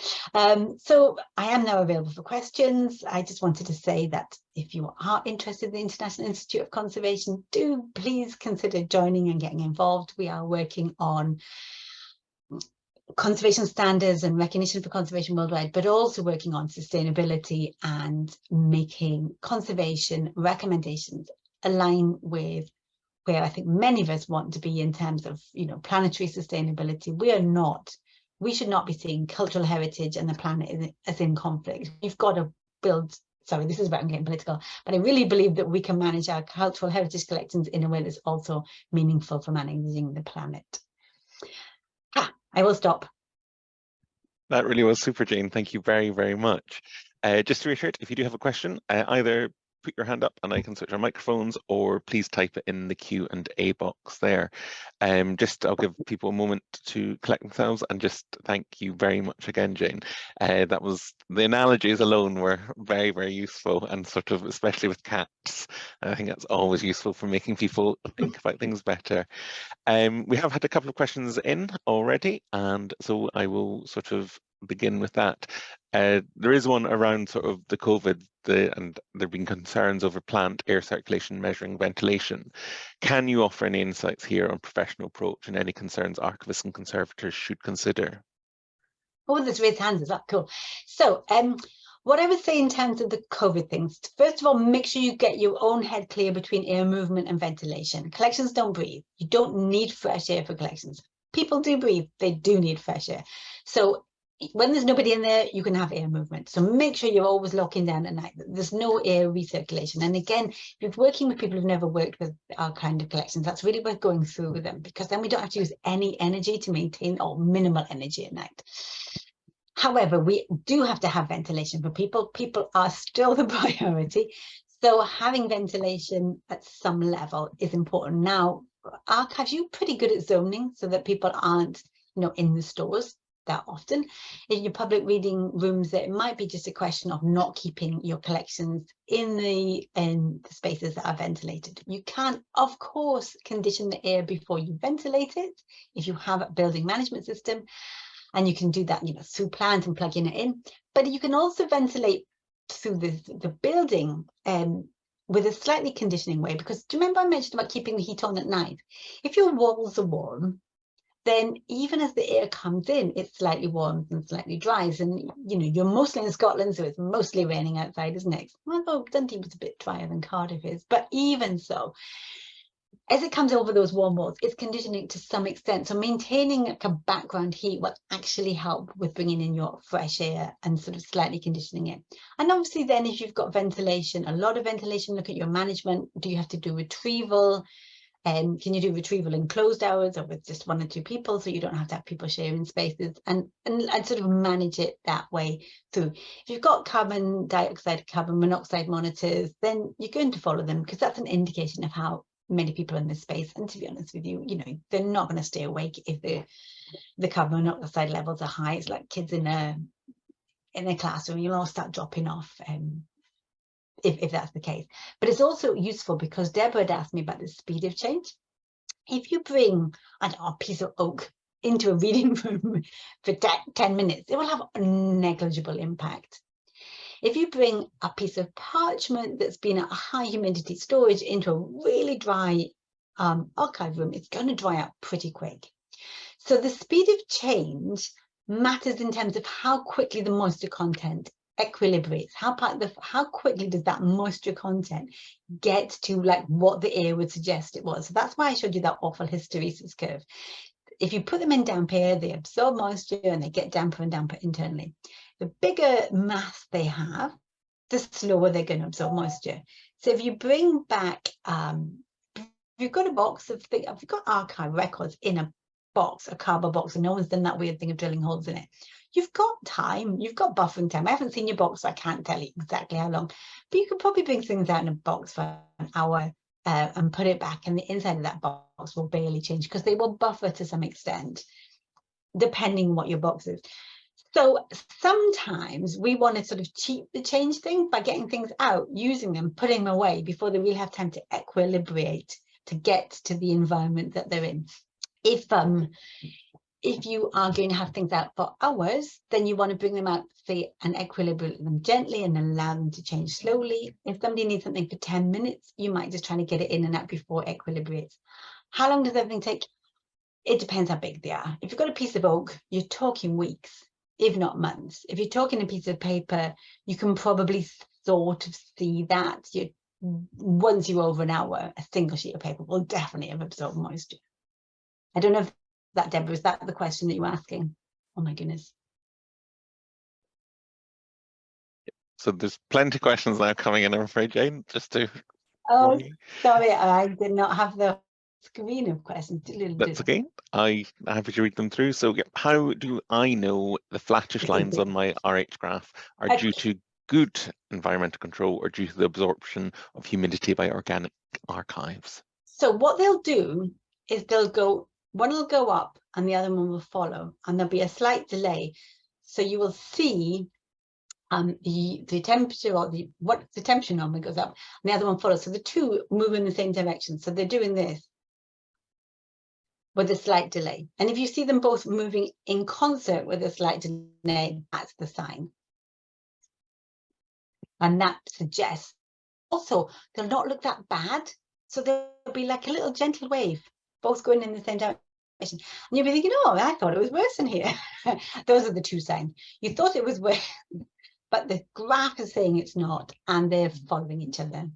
So I am now available for questions. I just wanted to say that if you are interested in the International Institute of Conservation, do please consider joining and getting involved. We are working on conservation standards and recognition for conservation worldwide, but also working on sustainability and making conservation recommendations align with where I think many of us want to be in terms of, you know, planetary sustainability. We should not be seeing cultural heritage and the planet as in conflict. We've got to build, sorry, this is about getting political, but I really believe that we can manage our cultural heritage collections in a way that's also meaningful for managing the planet. I will stop. That really was super, Jane. Thank you very, very much. Just to reiterate, if you do have a question, either put your hand up and I can switch our microphones, or please type it in the Q&A box there. I'll give people a moment to collect themselves, and just thank you very much again, Jane. That was, the analogies alone were very, very useful, and sort of, especially with cats, I think that's always useful for making people think about things better. We have had a couple of questions in already, and so I will sort of begin with that. There is one around sort of the COVID, and there have been concerns over plant air circulation measuring ventilation. Can you offer any insights here on professional approach and any concerns archivists and conservators should consider? Oh, there's raised hands as well. Cool. So what I would say in terms of the COVID things, first of all, make sure you get your own head clear between air movement and ventilation. Collections don't breathe. You don't need fresh air for collections. People do breathe. They do need fresh air. So when there's nobody in there, you can have air movement. So make sure you're always locking down at night. There's no air recirculation. And again, if you're working with people who've never worked with our kind of collections, that's really worth going through with them, because then we don't have to use any energy to maintain, or minimal energy at night. However, we do have to have ventilation for people. People are still the priority. So having ventilation at some level is important. Now, archives, you're pretty good at zoning so that people aren't, you know, in the stores that often. In your public reading rooms, it might be just a question of not keeping your collections in the spaces that are ventilated. You can, of course, condition the air before you ventilate it if you have a building management system, and you can do that, you know, through plans and plugging it in. But you can also ventilate through the building with a slightly conditioning way, because do you remember I mentioned about keeping the heat on at night? If your walls are warm, then even as the air comes in, it slightly warms and slightly dries. And, you know, you're mostly in Scotland, so it's mostly raining outside, isn't it? Although Dundee was a bit drier than Cardiff is. But even so, as it comes over those warm walls, it's conditioning to some extent. So maintaining like a background heat will actually help with bringing in your fresh air and sort of slightly conditioning it. And obviously then if you've got ventilation, a lot of ventilation, look at your management. Do you have to do retrieval? Can you do retrieval in closed hours or with just 1 or 2 people, so you don't have to have people sharing spaces, and sort of manage it that way through. If you've got carbon dioxide, carbon monoxide monitors, then you're going to follow them, because that's an indication of how many people in this space. And to be honest with you, you know, they're not going to stay awake if the carbon monoxide levels are high. It's like kids in a classroom, you'll all start dropping off. if that's the case. But it's also useful because Deborah had asked me about the speed of change. If you bring, I don't know, a piece of oak into a reading room for 10 minutes, it will have a negligible impact. If you bring a piece of parchment that's been at a high humidity storage into a really dry archive room, it's going to dry out pretty quick. So the speed of change matters in terms of how quickly the moisture content equilibrates. How quickly does that moisture content get to like what the air would suggest it was? So that's why I showed you that awful hysteresis curve. If you put them in damp air, they absorb moisture and they get damper and damper internally. The bigger mass they have, the slower they're going to absorb moisture. So if you bring back, if you've got a box of things, if you've got archive records in a box, a cardboard box, and no one's done that weird thing of drilling holes in it, you've got time, you've got buffering time. I haven't seen your box, so I can't tell you exactly how long, but you could probably bring things out in a box for an hour and put it back, and the inside of that box will barely change because they will buffer to some extent, depending on what your box is. So sometimes we want to sort of cheat the change thing by getting things out, using them, putting them away before they really have time to equilibrate, to get to the environment that they're in. If you are going to have things out for hours, then you want to bring them out, say, and equilibrate them gently and allow them to change slowly. If somebody needs something for 10 minutes, you might just try to get it in and out before it equilibrates. How long does everything take? It depends how big they are. If you've got a piece of oak, you're talking weeks, if not months. If you're talking a piece of paper, you can probably sort of see that. Once you're over an hour, a single sheet of paper will definitely have absorbed moisture. I don't know if that, Deborah, is that the question that you were asking? Oh my goodness. So there's plenty of questions now coming in, I'm afraid, Jane, just to... Oh, sorry, I did not have the screen of questions. That's okay. I'm happy to read them through. So how do I know the flattish lines on my RH graph are due to good environmental control or due to the absorption of humidity by organic archives? So what they'll do is one will go up and the other one will follow, and there'll be a slight delay. So you will see the temperature, or the temperature normally goes up, and the other one follows. So the two move in the same direction. So they're doing this with a slight delay. And if you see them both moving in concert with a slight delay, that's the sign. And that suggests also they'll not look that bad. So there'll be like a little gentle wave, both going in the same direction. And you'll be thinking, oh, I thought it was worse in here. Those are the two signs. You thought it was worse, but the graph is saying it's not, and they're following each other.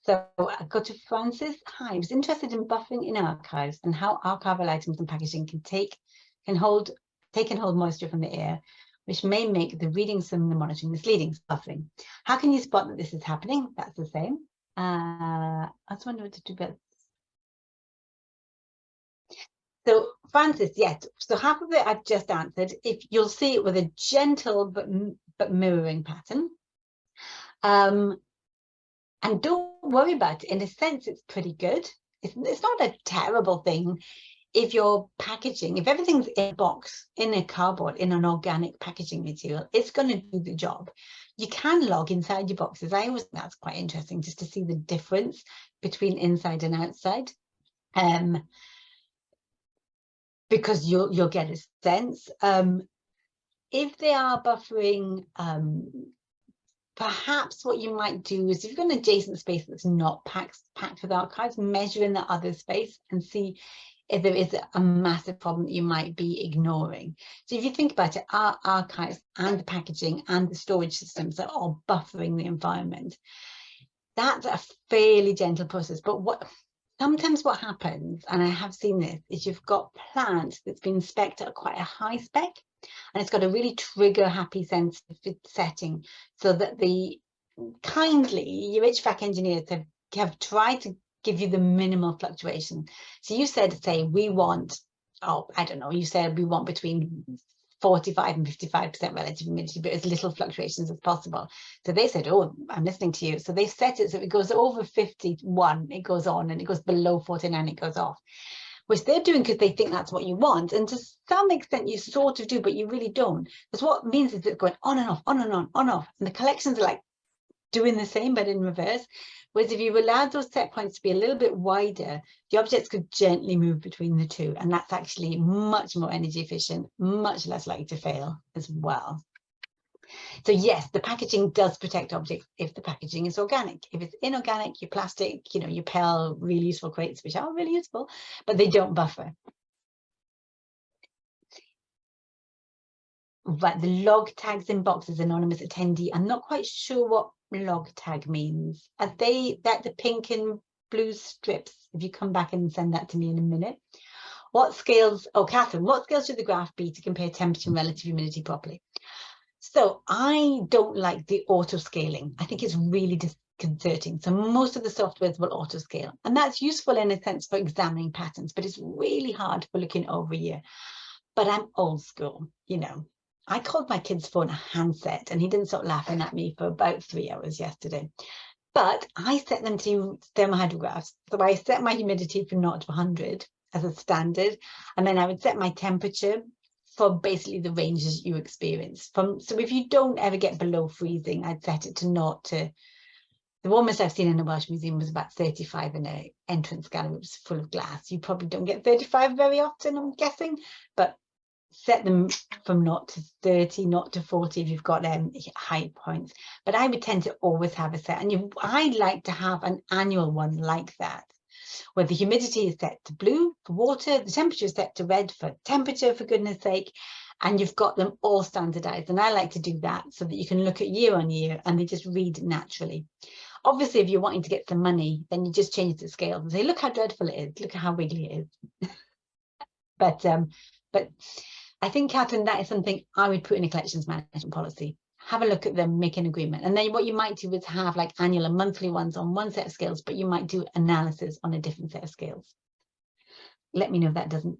So I go to Francis. Hi, I was interested in buffering in archives and how archival items and packaging take and hold moisture from the air, which may make the readings from the monitoring misleading. Buffering. How can you spot that this is happening? That's the same. I was wondering what to do about. So Francis, yes. So half of it I've just answered. If you'll see it with a gentle but mirroring pattern. And don't worry about it. In a sense, it's pretty good. It's not a terrible thing if your packaging, if everything's in a box, in a cardboard, in an organic packaging material, it's going to do the job. You can log inside your boxes. I always think that's quite interesting, just to see the difference between inside and outside. Because you'll get a sense. If they are buffering, perhaps what you might do is, if you've got an adjacent space that's not packed with archives, measure in the other space and see if there is a massive problem that you might be ignoring. So if you think about it, our archives and the packaging and the storage systems are all buffering the environment. That's a fairly gentle process. But sometimes what happens, and I have seen this, is you've got plant that's been spec'd at quite a high spec, and it's got a really trigger happy sensitive setting, so that your HVAC engineers have tried to give you the minimal fluctuation. So you said, say, we want, I don't know, you said we want between 45 and 55% relative humidity, but as little fluctuations as possible. So they said, oh, I'm listening to you. So they set it so it goes over 51, it goes on, and it goes below 49, it goes off. which they're doing because they think that's what you want. And to some extent you sort of do, but you really don't. Because what it means is it's going on and off, on and on and off. And the collections are like doing the same, but in reverse. Whereas if you allowed those set points to be a little bit wider, the objects could gently move between the two. And that's actually much more energy efficient, much less likely to fail as well. So yes, the packaging does protect objects if the packaging is organic. If it's inorganic, your plastic, you know, your PEL, really useful crates, which are really useful, but they don't buffer. Right, the log tags in boxes, anonymous attendee. I'm not quite sure what log tag means. Are they that the pink and blue strips? If you come back and send that to me in a minute. What scales, oh, Catherine, what scales should the graph be to compare temperature and relative humidity properly? So I don't like the auto scaling. I think it's really disconcerting. So most of the softwares will auto scale, and that's useful in a sense for examining patterns, but it's really hard for looking over a year. But I'm old school, you know. I called my kid's phone a handset, and he didn't stop laughing at me for about 3 hours yesterday. But I set them to thermohydrographs. So I set my humidity from 0 to 100 as a standard, and then I would set my temperature for basically the ranges you experience. So if you don't ever get below freezing, I'd set it to 0 to, the warmest I've seen in the Welsh Museum was about 35 in an entrance gallery, which was full of glass. You probably don't get 35 very often, I'm guessing, but set them from 0 to 30, 0 to 40 if you've got high points. But I would tend to always have a set, and I like to have an annual one like that, where the humidity is set to blue for water, the temperature is set to red for temperature, for goodness sake, and you've got them all standardized. And I like to do that so that you can look at year on year and they just read naturally. Obviously, if you're wanting to get some money, then you just change the scale and say, look how dreadful it is, look at how wiggly it is. But I think, Catherine, that is something I would put in a collections management policy. Have a look at them, make an agreement. And then what you might do is have like annual and monthly ones on one set of scales, but you might do analysis on a different set of scales. Let me know if that doesn't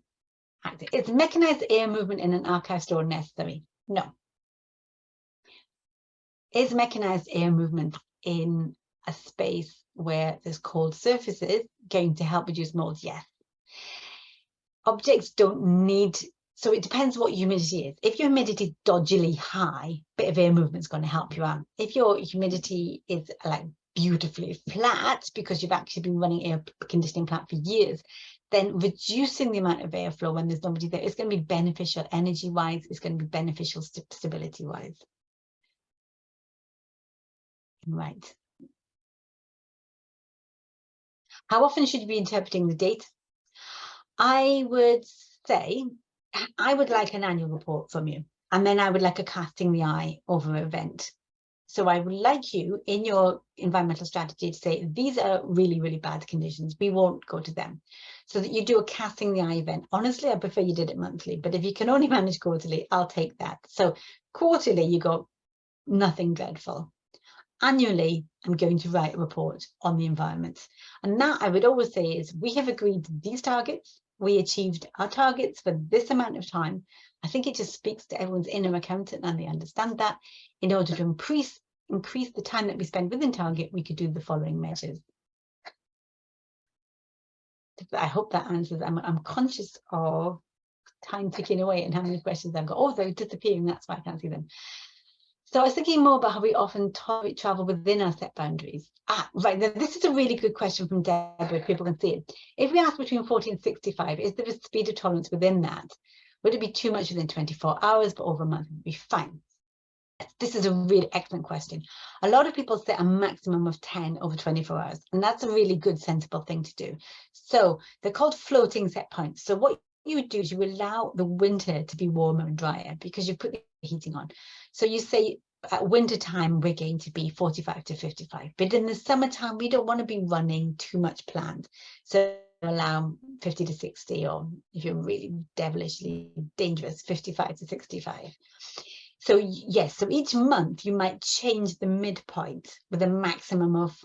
act. Is mechanized air movement in an archive store necessary? No. Is mechanized air movement in a space where there's cold surfaces going to help reduce mold? Yes. Objects don't need, so it depends what humidity is. If your humidity is dodgily high, a bit of air movement is going to help you out. If your humidity is like beautifully flat, because you've actually been running air conditioning plant for years, then reducing the amount of airflow when there's nobody there is going to be beneficial energy-wise, it's going to be beneficial stability-wise. Right. How often should you be interpreting the data? I would say I would like an annual report from you, and then I would like a casting the eye over an event. So I would like you in your environmental strategy to say, these are really, really bad conditions. We won't go to them. So that you do a casting the eye event. Honestly, I prefer you did it monthly, but if you can only manage quarterly, I'll take that. So quarterly, you go, nothing dreadful. Annually, I'm going to write a report on the environment. And that I would always say is, we have agreed these targets. We achieved our targets for this amount of time. I think it just speaks to everyone's inner accountant, and they understand that in order to increase the time that we spend within target, we could do the following measures. I hope that answers. I'm conscious of time ticking away and how many questions I've got. Oh, they're disappearing. That's why I can't see them. So I was thinking more about how we often tolerate travel within our set boundaries. Right, this is a really good question from Deborah, if people can see it. If we ask between 40 and 65, is there a speed of tolerance within that? Would it be too much within 24 hours, but over a month would be fine? This is a really excellent question. A lot of people set a maximum of 10 over 24 hours, and that's a really good, sensible thing to do. So they're called floating set points. So what you would do is you allow the winter to be warmer and drier because you put the heating on. So you say at winter time, we're going to be 45 to 55. But in the summertime, we don't want to be running too much planned. So allow 50 to 60, or if you're really devilishly dangerous, 55 to 65. So yes, so each month you might change the midpoint with a maximum of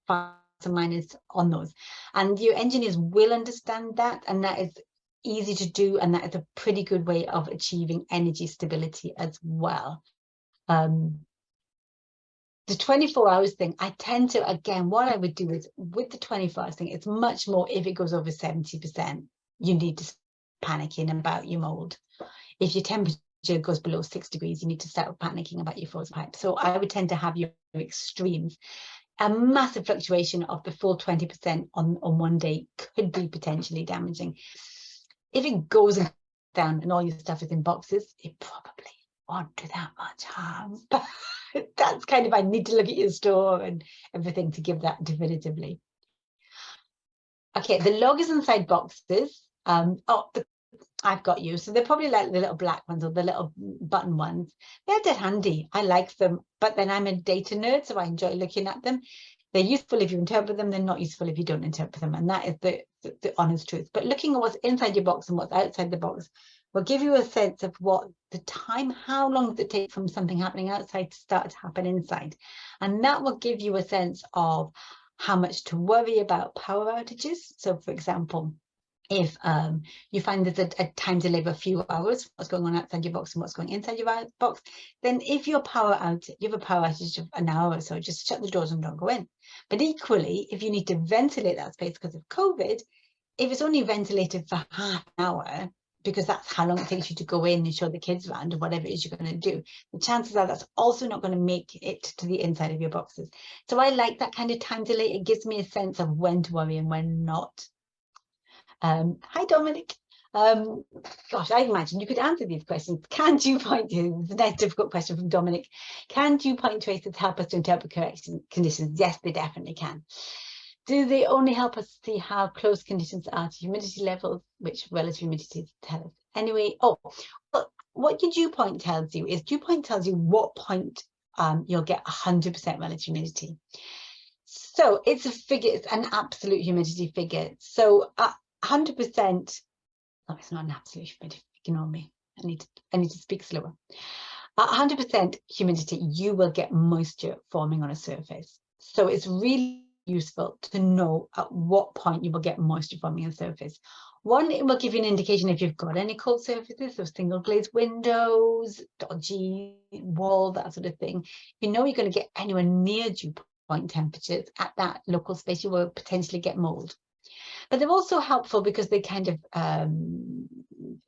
plus or minus on those. And your engineers will understand that, and that is easy to do, and that is a pretty good way of achieving energy stability as well. The 24 hours thing, I tend to, again, what I would do is with the 24 hours thing, it's much more if it goes over 70%. you need to start panicking about your mold. If your temperature goes below 6 degrees, you need to start panicking about your frozen pipe. So I would tend to have your extremes. A massive fluctuation of the full 20% on one day could be potentially damaging. If it goes down and all your stuff is in boxes, it probably won't do that much harm. But that's kind of, I need to look at your store and everything to give that definitively. Okay, the log is inside boxes. I've got you. So they're probably like the little black ones or the little button ones. They're dead handy. I like them, but then I'm a data nerd, so I enjoy looking at them. They're useful if you interpret them. They're not useful if you don't interpret them. And that is the honest truth. But looking at what's inside your box and what's outside the box will give you a sense of what the time, how long does it take from something happening outside to start to happen inside. And that will give you a sense of how much to worry about power outages. So for example, if you find there's a time delay of a few hours, what's going on outside your box and what's going inside your box, then if your power out, you have a power outage of an hour or so, just shut the doors and don't go in. But equally, if you need to ventilate that space because of COVID, if it's only ventilated for half an hour, because that's how long it takes you to go in and show the kids around or whatever it is you're going to do, the chances are that's also not going to make it to the inside of your boxes. So I like that kind of time delay. It gives me a sense of when to worry and when not. Hi, Dominic. Gosh, I imagine you could answer these questions. Can dew point to, it's a nice difficult question from Dominic. Can dew point tracers help us to interpret correction conditions? Yes, they definitely can. Do they only help us see how close conditions are to humidity levels, which relative humidity tell us? Anyway, what your dew point tells you is dew point tells you what point you'll get 100% relative humidity. So it's a figure, it's an absolute humidity figure. So 100%, no, it's not an absolute humidity, ignore me. I need to speak slower. At 100% humidity, you will get moisture forming on a surface. So it's really useful to know at what point you will get moisture forming on a surface. One, it will give you an indication if you've got any cold surfaces, so single glazed windows, dodgy wall, that sort of thing. You know you're going to get anywhere near dew point temperatures at that local space, you will potentially get mold. But they're also helpful because they kind of,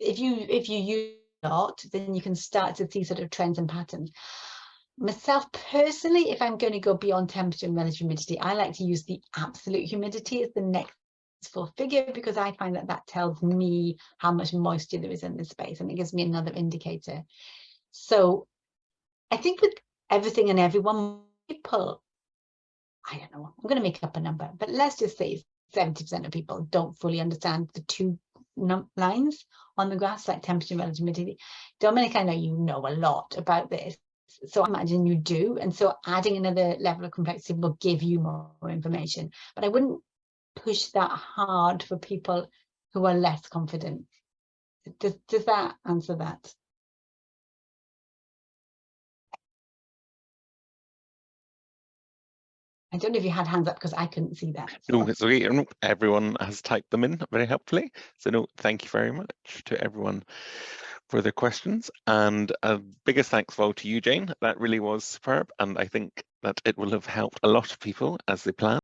if you use a lot, then you can start to see sort of trends and patterns. Myself personally, if I'm going to go beyond temperature and relative humidity, I like to use the absolute humidity as the next full figure, because I find that that tells me how much moisture there is in the space and it gives me another indicator. So I think with everything and everyone, people, I don't know, I'm going to make up a number, but let's just say 70% of people don't fully understand the two lines on the graphs, like temperature and relative humidity. Dominic, I know you know a lot about this, so I imagine you do. And so adding another level of complexity will give you more information. But I wouldn't push that hard for people who are less confident. Does that answer that? I don't know if you had hands up because I couldn't see that. No, it's okay. Everyone has typed them in very helpfully. So no, thank you very much to everyone for their questions. And a biggest thanks of all to you, Jane. That really was superb. And I think that it will have helped a lot of people as they plan.